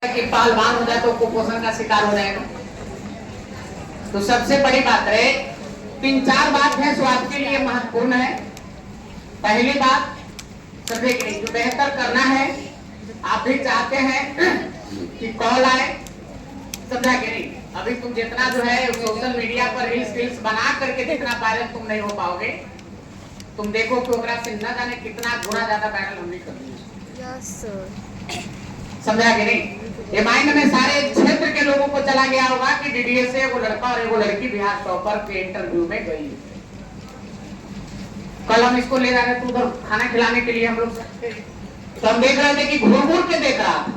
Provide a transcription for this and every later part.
कि पहलवान हो जाए तो कुपोषण का शिकार हो जाएगा। तो सबसे बड़ी बात है, 3-4 बात है जो आपके लिए महत्वपूर्ण है। पहली बात, सभी जो बेहतर करना है, आप भी चाहते हैं कि कॉल आए, समझा कि नहीं। अभी तुम जितना जो है सोशल मीडिया पर रील्स बना करके जितना वायरल तुम नहीं हो पाओगे, तुम देखो कि ओकरा से न जाने कितना गुना ज्यादा वायरल होने कर दिया, समझा कि नहीं। ये माइंड में सारे क्षेत्र के लोगों को चला गया होगा कि डीडीएस से वो लड़का और वो लड़की बिहार टॉपर के इंटरव्यू में गई। कल हम इसको ले जा रहे थे उधर खाना खिलाने के लिए, हम लोग तो हम देख रहे थे कि घूर घूर के देख रहा था।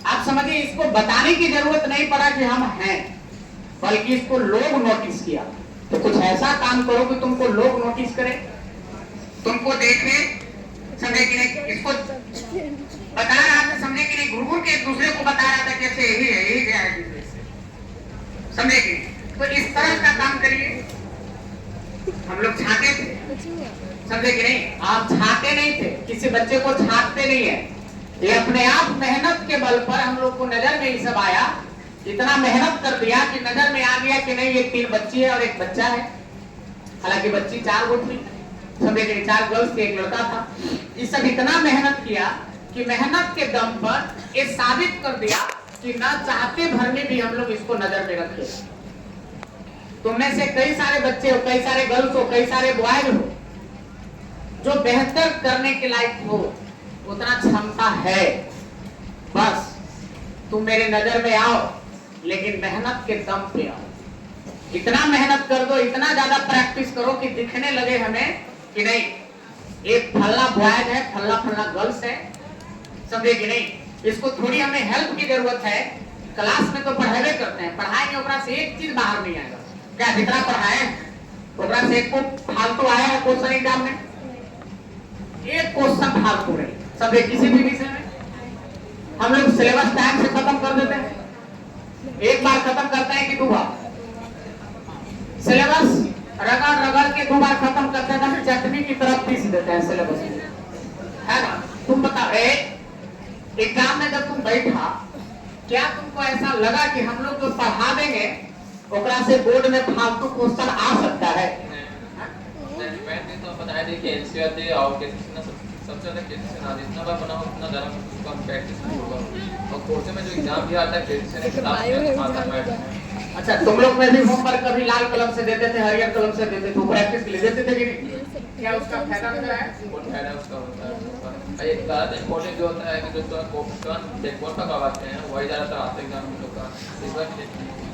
आप समझिए, इसको बताने की जरूरत नहीं पड़ा कि हम हैं, बल्कि इसको लोग नोटिस किया। तो कुछ ऐसा काम करो कि तुमको लोग नोटिस करें, तुमको देखे, समझे कि नहीं। इसको बता रहा था, समझे कि नहीं, घूर के एक दूसरे को बता रहा था कैसे यही है, यही क्या है, समझे कि नहीं। तो इस तरह का काम करिए। हम लोग छाते थे, समझे कि नहीं। आप छाते नहीं थे, किसी बच्चे को छाटते नहीं है। ये अपने आप मेहनत के बल पर हम लोग को नजर में ये सब आया, इतना मेहनत कर दिया कि नजर में आ गया कि नहीं ये 3 बच्ची है और एक बच्चा है। हालांकि बच्ची 4 गो थी, समझे कि 4 गर्ल्स थे, एक लड़का था। ये सब इतना मेहनत किया कि मेहनत के दम पर ये साबित कर दिया कि ना चाहते भर में भी हम लोग इसको नजर में रखे। तुमने से कई सारे बच्चे हो, कई सारे गर्ल्स हो, कई सारे बॉयज हो जो बेहतर करने के लायक हो, उतना क्षमता है। बस तुम मेरे नजर में आओ, लेकिन मेहनत के दम पे आओ। इतना मेहनत कर दो, इतना ज्यादा प्रैक्टिस करो कि दिखने लगे हमें कि नहीं एक फल्ला बॉयज है, फल्ला फल्ला गर्ल्स है, समझे कि नहीं। इसको थोड़ी हमें हेल्प की जरूरत है। क्लास में तो पढ़ाई करते हैं, पढ़ाएंगे ओकरा से एक चीज बाहर नहीं आएगा। क्या जितना पढ़ाए ओकरा से एक को फालतू आया है क्वेश्चन एग्जाम में, एक क्वेश्चन फालतू नहीं, समझे। किसी भी विषय में हम लोग सिलेबस टाइम से खत्म कर देते हैं, एक बार खत्म करते हैं कि 2 बार सिलेबस रगड़ रगड़ के 2 बार खत्म करते हैं, चटनी की तरफ पीस देते हैं सिलेबस, है ना। तुम बताओ, एग्जाम में जब तुम बैठा, क्या तुमको ऐसा लगा कि हम लोग जो पढ़ा देंगे ओकरा से बोर्ड में फालतू क्वेश्चन आ सकता है? तो बताया देखिए एनसीईआरटी और सबसे ज्यादा केसेस ना जितना बार बना उतना ज्यादा कम प्रैक्टिस होगा। और कोर्स में जो एग्जाम भी आता है केसेस। अच्छा, तुम लोग में भी होमवर्क कभी लाल कलम से देते थे, हरियर कलम से देते थे, प्रैक्टिस के लिए देते थे कि नहीं? क्या उसका फायदा नजर आया? बहुत फायदा उसका होता है। एक ज्यादा इम्पोर्टेंट जो होता है कि जो पेपर का करवाते हैं वही ज्यादातर आते हैं एग्जाम में लोग का।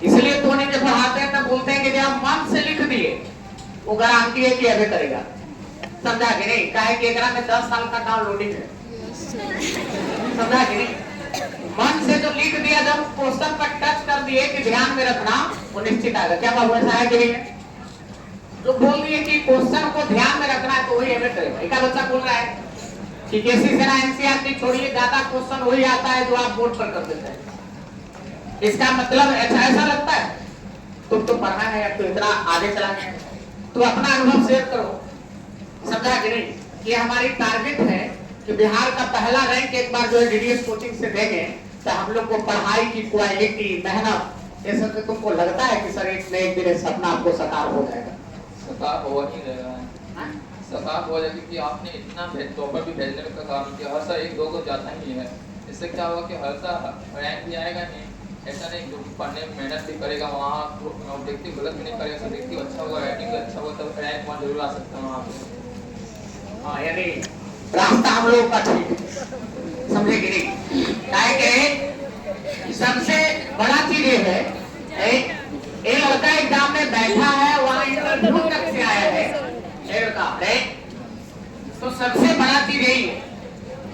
इसलिए तो उन्हें जब पढ़ाते हैं तब बोलते हैं कि जब मन से लिख दिए वो गारंटी है कि अभी करेगा, समझा कि नहीं। काहे कि एकरा में 10 साल का डाउनलोडिंग है, समझा कि नहीं। मन से जो लिख दिया, जब क्वेश्चन पर टच कर दिए कि ध्यान में रखना, वो निश्चित आएगा। क्या बाबू ऐसा है कि नहीं? जो बोल दिए कि क्वेश्चन को ध्यान में रखना है तो वही एमए करेगा। एक बच्चा बोल रहा है कि केसी सेना एनसीईआरटी छोड़िए, ज्यादा क्वेश्चन वही आता है जो आप बोर्ड पर कर देते हैं। इसका मतलब ऐसा लगता है तुम तो पढ़ा है तो इतना आगे चला गया। तो अपना अनुभव शेयर करो, समझा कि नहीं। ये हमारी टारगेट है कि बिहार का पहला रैंक एक बार जो है डीडीएस कोचिंग से देंगे, तो हम लोग को पढ़ाई की क्वालिटी, मेहनत, ये सब तुमको लगता है कि सर एक न एक दिन सपना आपको साकार हो जाएगा? साकार हो ही रहेगा, साकार हो जाएगा क्योंकि आपने इतना टॉपर भी भेजने का काम किया। हर साल 1-2 को जाता ही है। इससे क्या होगा कि हर साल रैंक भी आएगा नहीं। ऐसा नहीं जो पढ़ने में मेहनत भी करेगा, वहाँ ऑब्जेक्टिव गलत भी नहीं करेगा, सब्जेक्टिव अच्छा होगा, राइटिंग भी अच्छा होगा, तब रैंक वहाँ जरूर आ सकता है वहाँ पे। हाँ, यानी रास्ता हम लोग का ठीक है, समझे कि नहीं। काहे के सबसे बड़ा चीज ये है, एक लड़का एग्जाम में बैठा है, वहाँ इंटरव्यू तक से आया है लड़का, तो सबसे बड़ा चीज यही है,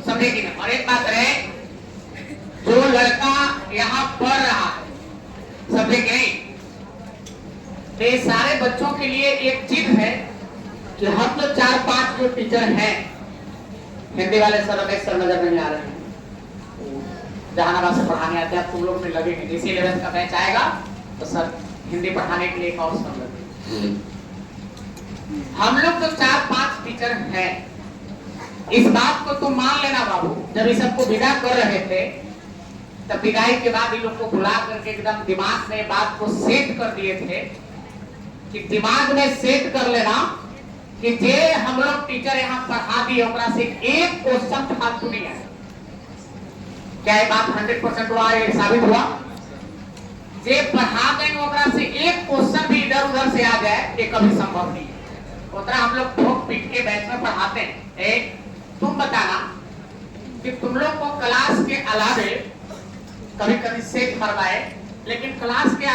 समझे कि नहीं। और एक बात है, जो लड़का यहाँ पढ़ रहा है, समझे कि नहीं, ये सारे बच्चों के लिए एक चीज है कि हम तो 4-5 जो टीचर हैं, हिंदी वाले सर रमेश सर नजर नहीं आ रहे हैं, जहानाबाद से पढ़ाने आते हैं। तुम लोग में लगेंगे जैसे 11th का बैच आएगा तो सर हिंदी पढ़ाने के लिए एक और सर लगे। हम लोग तो 4-5 टीचर हैं, इस बात को तुम मान लेना बाबू। जब इस सबको विदा कर रहे थे तब विदाई के बाद इन लोग को बुला करके एकदम दिमाग में बात को सेट कर दिए थे कि दिमाग में सेट कर लेना कि जे हम लोग टीचर यहाँ पढ़ा दिए ओकरा से एक क्वेश्चन फालतू नहीं आया। क्या ये बात 100% हुआ, ये साबित हुआ? जे पढ़ा देंगे ओकरा से एक क्वेश्चन भी इधर उधर से आ जाए ये कभी संभव नहीं है। उतना हम लोग ठोक पीट के बैच में पढ़ाते हैं। एक तुम बताना कि तुम लोग को क्लास के अलावे कभी कभी सेट करवाए, लेकिन क्लास के